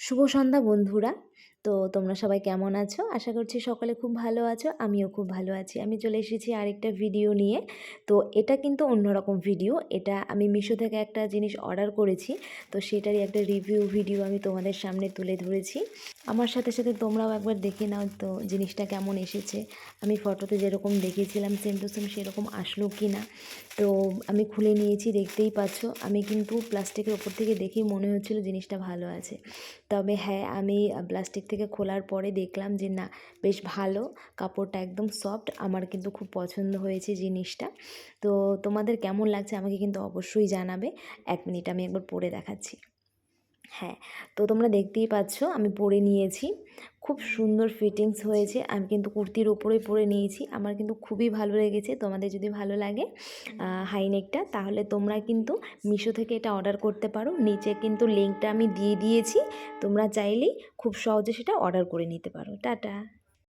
শুভ সন্ধ্যা বন্ধুরা। তো তোমরা সবাই কেমন আছো? আশা করছি সকলে খুব ভালো আছো, আমিও খুব ভালো আছি। আমি চলে এসেছি আরেকটা ভিডিও নিয়ে। তো এটা কিন্তু অন্যরকম ভিডিও। এটা আমি মিশো থেকে একটা জিনিস অর্ডার করেছি, তো সেটারই একটা রিভিউ ভিডিও আমি তোমাদের সামনে তুলে ধরেছি। আমার সাথে সাথে তোমরাও একবার দেখে নাও তো জিনিসটা কেমন এসেছে। আমি ফটোতে যেরকম দেখেছিলাম সেম টু সেম সেরকম আসলো কি না। তো আমি খুলে নিয়েছি, দেখতেই পাচ্ছ। আমি কিন্তু প্লাস্টিকের ওপর থেকে দেখেই মনে হচ্ছিলো জিনিসটা ভালো আছে। তবে হ্যাঁ, আমি প্লাস্টিক থেকে খোলার পরে দেখলাম যে না, বেশ ভালো, কাপড়টা একদম সফট। আমার কিন্তু খুব পছন্দ হয়েছে জিনিসটা। তো তোমাদের কেমন লাগছে আমাকে কিন্তু অবশ্যই জানাবে। 1 মিনিট আমি একবার পরে দেখাচ্ছি। হ্যাঁ, তো তোমরা দেখতেই পাচ্ছ আমি পরে নিয়েছি। খুব সুন্দর ফিটিংস হয়েছে। আমি কিন্তু কুর্তির ওপরেই পরে নিয়েছি। আমার কিন্তু খুবই ভালো লেগেছে। তোমাদের যদি ভালো লাগে হাইনেকটা, তাহলে তোমরা কিন্তু মিশো থেকে এটা অর্ডার করতে পারো। নিচে কিন্তু লিঙ্কটা আমি দিয়ে দিয়েছি। তোমরা চাইলেই খুব সহজে সেটা অর্ডার করে নিতে পারো। টাটা।